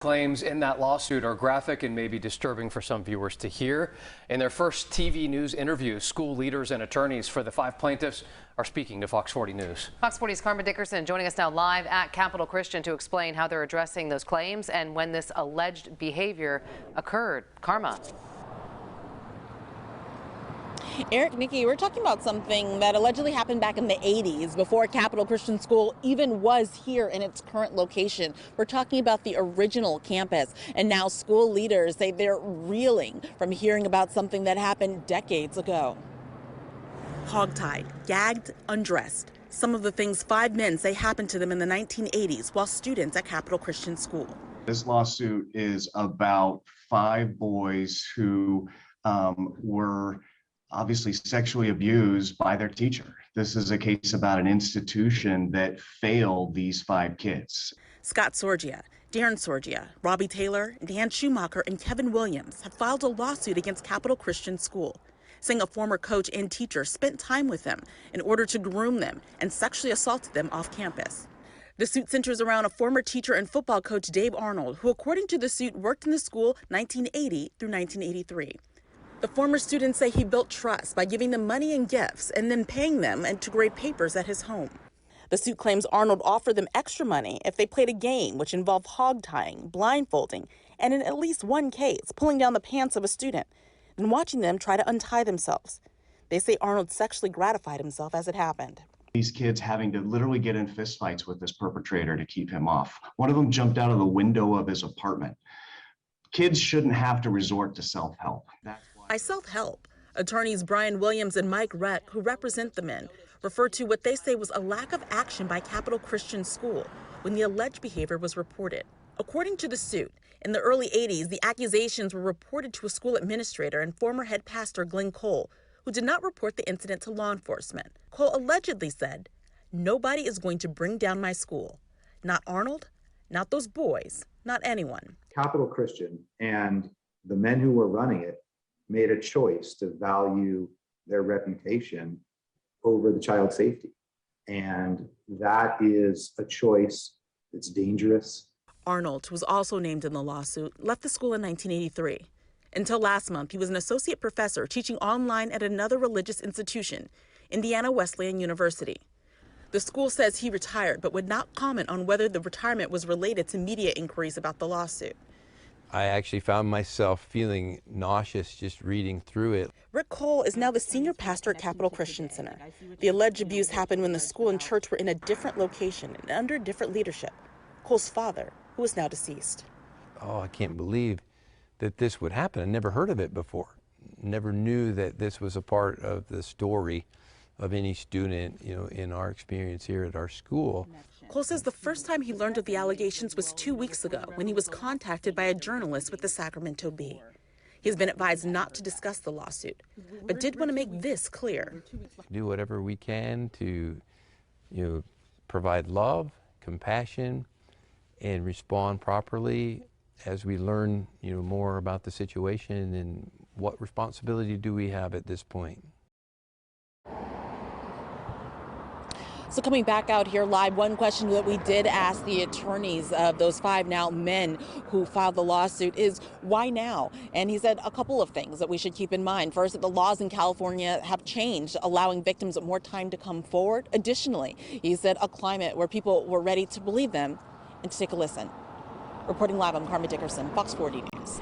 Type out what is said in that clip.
Claims in that lawsuit are graphic and maybe disturbing for some viewers to hear. In their first TV news interview, school leaders and attorneys for the 5 plaintiffs are speaking to Fox 40 News. Fox 40's Karma Dickerson joining us now live at Capital Christian to explain how they're addressing those claims and when this alleged behavior occurred. Karma. Eric, Nikki, we're talking about something that allegedly happened back in the 80s before Capital Christian School even was here in its current location. We're talking about the original campus, and now school leaders say they're reeling from hearing about something that happened decades ago. Hogtied, gagged, undressed. Some of the things 5 men say happened to them in the 1980s while students at Capital Christian School. This lawsuit is about 5 boys who were obviously sexually abused by their teacher. This is a case about an institution that failed these 5 kids. Scott Sorgia, Darren Sorgia, Robbie Taylor, Dan Schumacher, and Kevin Williams have filed a lawsuit against Capital Christian School, saying a former coach and teacher spent time with them in order to groom them and sexually assaulted them off campus. The suit centers around a former teacher and football coach, Dave Arnold, who, according to the suit, worked in the school 1980 through 1983. The former students say he built trust by giving them money and gifts and then paying them and to grade papers at his home. The suit claims Arnold offered them extra money if they played a game which involved hog tying, blindfolding, and in at least one case, pulling down the pants of a student and watching them try to untie themselves. They say Arnold sexually gratified himself as it happened. These kids having to literally get in fistfights with this perpetrator to keep him off. One of them jumped out of the window of his apartment. Kids shouldn't have to resort to self-help. By self-help, attorneys Brian Williams and Mike Reck, who represent the men, refer to what they say was a lack of action by Capital Christian School when the alleged behavior was reported. According to the suit, in the early 80s, the accusations were reported to a school administrator and former head pastor Glenn Cole, who did not report the incident to law enforcement. Cole allegedly said, "Nobody is going to bring down my school. Not Arnold, not those boys, not anyone." Capital Christian and the men who were running it made a choice to value their reputation over the child's safety. And that is a choice that's dangerous. Arnold, who was also named in the lawsuit, left the school in 1983. Until last month, he was an associate professor teaching online at another religious institution, Indiana Wesleyan University. The school says he retired, but would not comment on whether the retirement was related to media inquiries about the lawsuit. I actually found myself feeling nauseous just reading through it. Rick Cole is now the senior pastor at Capital Christian Center. The alleged abuse happened when the school and church were in a different location and under different leadership. Cole's father, who is now deceased. Oh, I can't believe that this would happen. I never heard of it before. Never knew that this was a part of the story of any student, in our experience here at our school. Cole says the first time he learned of the allegations was 2 weeks ago when he was contacted by a journalist with the Sacramento Bee. He's been advised not to discuss the lawsuit, but did want to make this clear. Do whatever we can to, provide love, compassion, and respond properly as we learn, more about the situation and what responsibility do we have at this point. So coming back out here live, one question that we did ask the attorneys of those 5 now men who filed the lawsuit is why now? And he said a couple of things that we should keep in mind. First, that the laws in California have changed, allowing victims more time to come forward. Additionally, he said a climate where people were ready to believe them and to take a listen. Reporting live, I'm Karma Dickerson, Fox 40 News.